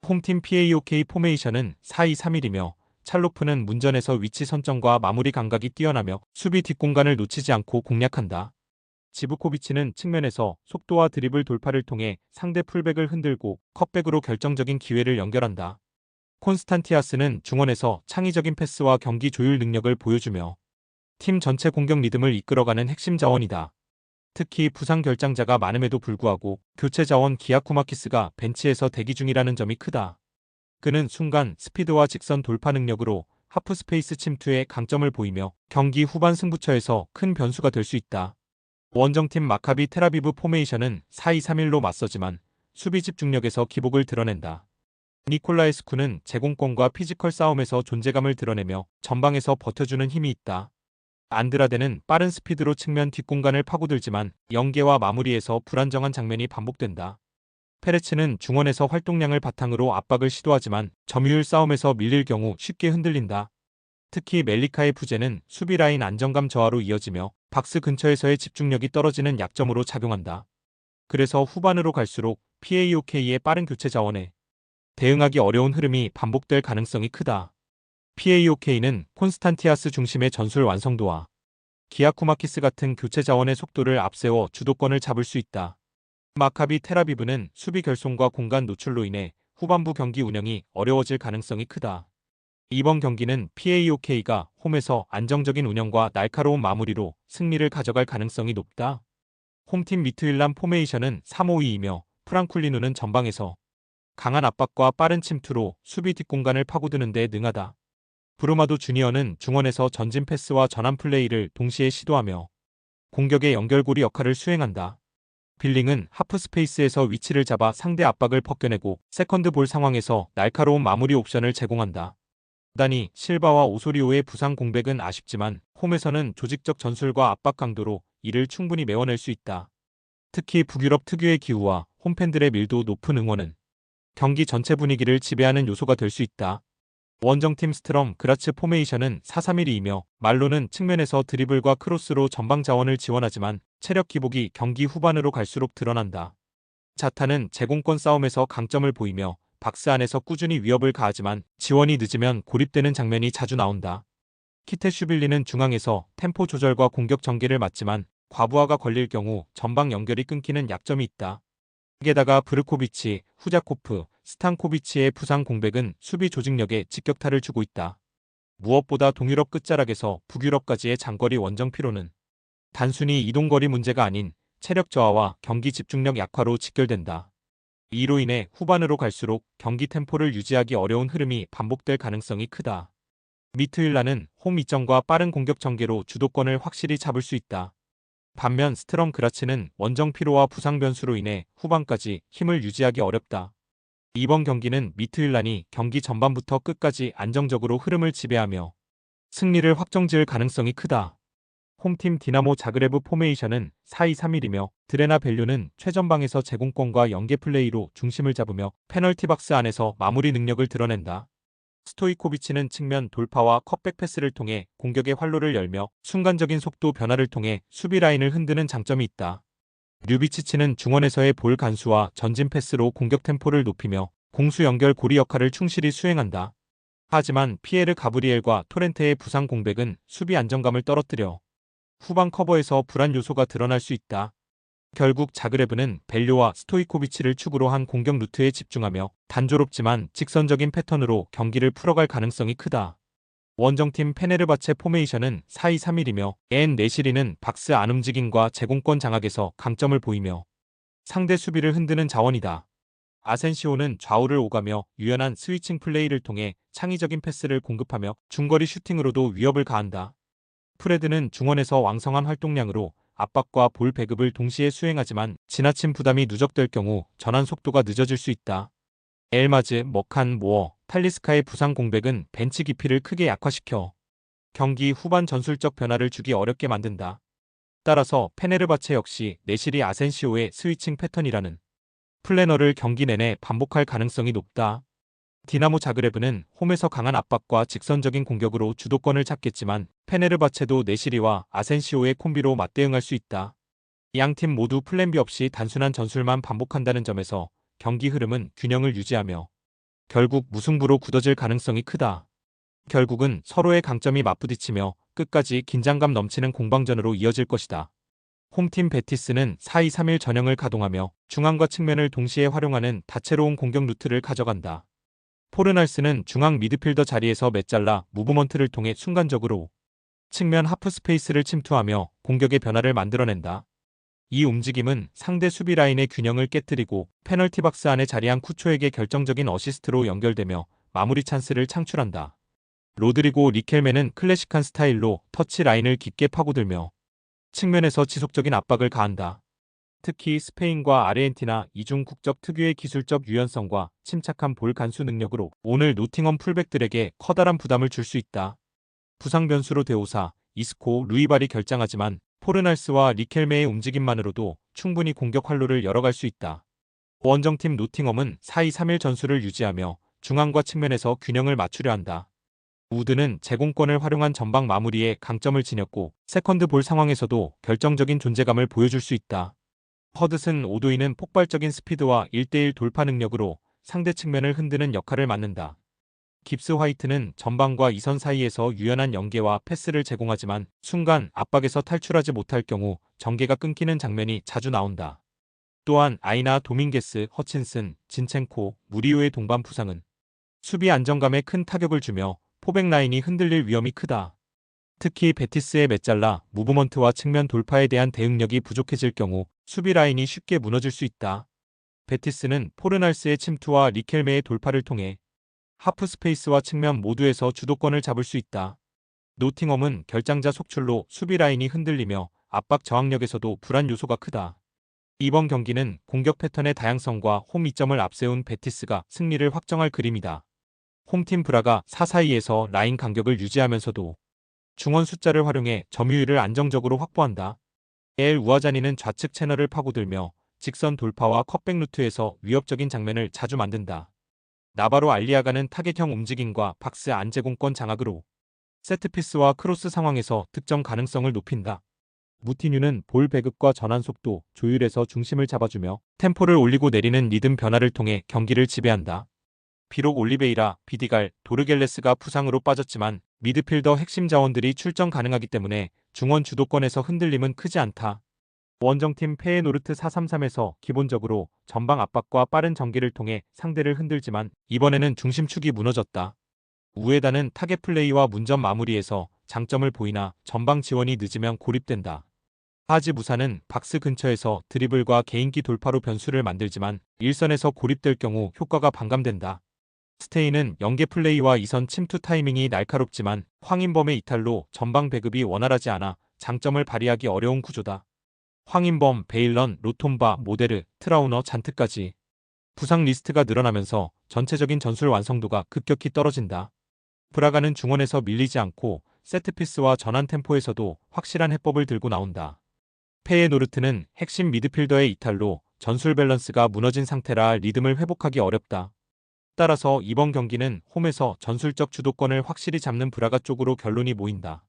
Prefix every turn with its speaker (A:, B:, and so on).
A: 홈팀 PAOK 포메이션은 4-2-3-1이며 찰로프는 문전에서 위치 선정과 마무리 감각이 뛰어나며 수비 뒷공간을 놓치지 않고 공략한다. 지브코비치는 측면에서 속도와 드리블 돌파를 통해 상대 풀백을 흔들고 컷백으로 결정적인 기회를 연결한다. 콘스탄티아스는 중원에서 창의적인 패스와 경기 조율 능력을 보여주며 팀 전체 공격 리듬을 이끌어가는 핵심 자원이다. 특히 부상 결장자가 많음에도 불구하고 교체 자원 기아쿠마키스가 벤치에서 대기 중이라는 점이 크다. 그는 순간 스피드와 직선 돌파 능력으로 하프스페이스 침투에 강점을 보이며 경기 후반 승부처에서 큰 변수가 될 수 있다. 원정팀 마카비 텔아비브 포메이션은 4-2-3-1로 맞서지만 수비 집중력에서 기복을 드러낸다. 니콜라에스쿠는 제공권과 피지컬 싸움에서 존재감을 드러내며 전방에서 버텨주는 힘이 있다. 안드라데는 빠른 스피드로 측면 뒷공간을 파고들지만 연계와 마무리에서 불안정한 장면이 반복된다. 페레츠는 중원에서 활동량을 바탕으로 압박을 시도하지만 점유율 싸움에서 밀릴 경우 쉽게 흔들린다. 특히 멜리카의 부재는 수비 라인 안정감 저하로 이어지며 박스 근처에서의 집중력이 떨어지는 약점으로 작용한다. 그래서 후반으로 갈수록 PAOK의 빠른 교체 자원에 대응하기 어려운 흐름이 반복될 가능성이 크다. PAOK는 콘스탄티아스 중심의 전술 완성도와 기아쿠마키스 같은 교체 자원의 속도를 앞세워 주도권을 잡을 수 있다. 마카비 텔아비브는 수비 결손과 공간 노출로 인해 후반부 경기 운영이 어려워질 가능성이 크다. 이번 경기는 PAOK가 홈에서 안정적인 운영과 날카로운 마무리로 승리를 가져갈 가능성이 높다. 홈팀 미트윌란 포메이션은 3-5-2이며 프랑쿨리누는 전방에서 강한 압박과 빠른 침투로 수비 뒷공간을 파고드는 데 능하다. 브루마도 주니어는 중원에서 전진 패스와 전환 플레이를 동시에 시도하며 공격의 연결고리 역할을 수행한다. 빌링은 하프 스페이스에서 위치를 잡아 상대 압박을 벗겨내고 세컨드 볼 상황에서 날카로운 마무리 옵션을 제공한다. 다니 실바와 오소리오의 부상 공백은 아쉽지만 홈에서는 조직적 전술과 압박 강도로 이를 충분히 메워낼 수 있다. 특히 북유럽 특유의 기후와 홈팬들의 밀도 높은 응원은 경기 전체 분위기를 지배하는 요소가 될 수 있다. 원정팀 스트럼 그라츠 포메이션은 4-3-1이며 말로는 측면에서 드리블과 크로스로 전방 자원을 지원하지만 체력 기복이 경기 후반으로 갈수록 드러난다. 자타는 제공권 싸움에서 강점을 보이며 박스 안에서 꾸준히 위협을 가하지만 지원이 늦으면 고립되는 장면이 자주 나온다. 키테슈빌리는 중앙에서 템포 조절과 공격 전개를 맡지만 과부하가 걸릴 경우 전방 연결이 끊기는 약점이 있다. 게다가 브르코비치, 후자코프, 스탄코비치의 부상 공백은 수비 조직력에 직격탄을 주고 있다. 무엇보다 동유럽 끝자락에서 북유럽까지의 장거리 원정 피로는 단순히 이동거리 문제가 아닌 체력 저하와 경기 집중력 약화로 직결된다. 이로 인해 후반으로 갈수록 경기 템포를 유지하기 어려운 흐름이 반복될 가능성이 크다. 미트윌라는 홈 이점과 빠른 공격 전개로 주도권을 확실히 잡을 수 있다. 반면 스트럼 그라츠는 원정 피로와 부상 변수로 인해 후반까지 힘을 유지하기 어렵다. 이번 경기는 미트윌란이 경기 전반부터 끝까지 안정적으로 흐름을 지배하며 승리를 확정지을 가능성이 크다. 홈팀 디나모 자그레브 포메이션은 4-2-3-1이며 드레나 벨류는 최전방에서 제공권과 연계 플레이로 중심을 잡으며 페널티 박스 안에서 마무리 능력을 드러낸다. 스토이코비치는 측면 돌파와 컷백 패스를 통해 공격의 활로를 열며 순간적인 속도 변화를 통해 수비 라인을 흔드는 장점이 있다. 류비치치는 중원에서의 볼 간수와 전진 패스로 공격 템포를 높이며 공수 연결 고리 역할을 충실히 수행한다. 하지만 피에르 가브리엘과 토렌테의 부상 공백은 수비 안정감을 떨어뜨려 후반 커버에서 불안 요소가 드러날 수 있다. 결국 자그레브는 벨료와 스토이코비치를 축으로 한 공격 루트에 집중하며 단조롭지만 직선적인 패턴으로 경기를 풀어갈 가능성이 크다. 원정팀 페네르바체 포메이션은 4-2-3-1이며 엔 네시리는 박스 안 움직임과 제공권 장악에서 강점을 보이며 상대 수비를 흔드는 자원이다. 아센시오는 좌우를 오가며 유연한 스위칭 플레이를 통해 창의적인 패스를 공급하며 중거리 슈팅으로도 위협을 가한다. 프레드는 중원에서 왕성한 활동량으로 압박과 볼 배급을 동시에 수행하지만 지나친 부담이 누적될 경우 전환 속도가 늦어질 수 있다. 엘마즈, 머칸, 모어, 탈리스카의 부상 공백은 벤치 깊이를 크게 약화시켜 경기 후반 전술적 변화를 주기 어렵게 만든다. 따라서 페네르바체 역시 내실이 아센시오의 스위칭 패턴이라는 플래너를 경기 내내 반복할 가능성이 높다. 디나모 자그레브는 홈에서 강한 압박과 직선적인 공격으로 주도권을 잡겠지만 페네르바체도 네시리와 아센시오의 콤비로 맞대응할 수 있다. 양팀 모두 플랜 B 없이 단순한 전술만 반복한다는 점에서 경기 흐름은 균형을 유지하며 결국 무승부로 굳어질 가능성이 크다. 결국은 서로의 강점이 맞부딪히며 끝까지 긴장감 넘치는 공방전으로 이어질 것이다. 홈팀 베티스는 4-2-3-1 전형을 가동하며 중앙과 측면을 동시에 활용하는 다채로운 공격 루트를 가져간다. 포르날스는 중앙 미드필더 자리에서 메잘라 무브먼트를 통해 순간적으로 측면 하프 스페이스를 침투하며 공격의 변화를 만들어낸다. 이 움직임은 상대 수비 라인의 균형을 깨뜨리고 페널티 박스 안에 자리한 쿠초에게 결정적인 어시스트로 연결되며 마무리 찬스를 창출한다. 로드리고 리켈메는 클래식한 스타일로 터치 라인을 깊게 파고들며 측면에서 지속적인 압박을 가한다. 특히 스페인과 아르헨티나 이중 국적 특유의 기술적 유연성과 침착한 볼 간수 능력으로 오늘 노팅엄 풀백들에게 커다란 부담을 줄 수 있다. 부상 변수로 데오사, 이스코, 루이발이 결장하지만 포르날스와 리켈메의 움직임만으로도 충분히 공격 활로를 열어갈 수 있다. 원정팀 노팅엄은 4-2-3-1 전술을 유지하며 중앙과 측면에서 균형을 맞추려 한다. 우드는 제공권을 활용한 전방 마무리에 강점을 지녔고 세컨드 볼 상황에서도 결정적인 존재감을 보여줄 수 있다. 허드슨 오도이는 폭발적인 스피드와 1대1 돌파 능력으로 상대 측면을 흔드는 역할을 맡는다. 깁스 화이트는 전방과 이선 사이에서 유연한 연계와 패스를 제공하지만 순간 압박에서 탈출하지 못할 경우 전개가 끊기는 장면이 자주 나온다. 또한 아이나 도밍게스, 허친슨, 진첸코, 무리오의 동반 부상은 수비 안정감에 큰 타격을 주며 포백 라인이 흔들릴 위험이 크다. 특히 베티스의 메잘라, 무브먼트와 측면 돌파에 대한 대응력이 부족해질 경우 수비 라인이 쉽게 무너질 수 있다. 베티스는 포르날스의 침투와 리켈메의 돌파를 통해 하프 스페이스와 측면 모두에서 주도권을 잡을 수 있다. 노팅엄은 결장자 속출로 수비 라인이 흔들리며 압박 저항력에서도 불안 요소가 크다. 이번 경기는 공격 패턴의 다양성과 홈 이점을 앞세운 베티스가 승리를 확정할 그림이다. 홈팀 브라가 4-4-2에서 라인 간격을 유지하면서도 중원 숫자를 활용해 점유율을 안정적으로 확보한다. 엘 우아자니는 좌측 채널을 파고들며 직선 돌파와 컷백 루트에서 위협적인 장면을 자주 만든다. 나바로 알리아가는 타겟형 움직임과 박스 안 제공권 장악으로 세트피스와 크로스 상황에서 득점 가능성을 높인다. 무티뉴는 볼 배급과 전환 속도, 조율에서 중심을 잡아주며 템포를 올리고 내리는 리듬 변화를 통해 경기를 지배한다. 비록 올리베이라, 비디갈, 도르겔레스가 부상으로 빠졌지만 미드필더 핵심 자원들이 출전 가능하기 때문에 중원 주도권에서 흔들림은 크지 않다. 원정팀 페에노르트 4-3-3에서 기본적으로 전방 압박과 빠른 전개를 통해 상대를 흔들지만 이번에는 중심축이 무너졌다. 우에다는 타겟 플레이와 문전 마무리에서 장점을 보이나 전방 지원이 늦으면 고립된다. 하지 무사는 박스 근처에서 드리블과 개인기 돌파로 변수를 만들지만 일선에서 고립될 경우 효과가 반감된다. 스테인은 연계 플레이와 이선 침투 타이밍이 날카롭지만 황인범의 이탈로 전방 배급이 원활하지 않아 장점을 발휘하기 어려운 구조다. 황인범, 베일런, 로톰바, 모데르, 트라우너, 잔트까지 부상 리스트가 늘어나면서 전체적인 전술 완성도가 급격히 떨어진다. 브라가는 중원에서 밀리지 않고 세트피스와 전환 템포에서도 확실한 해법을 들고 나온다. 페에노르트는 핵심 미드필더의 이탈로 전술 밸런스가 무너진 상태라 리듬을 회복하기 어렵다. 따라서 이번 경기는 홈에서 전술적 주도권을 확실히 잡는 브라가 쪽으로 결론이 모인다.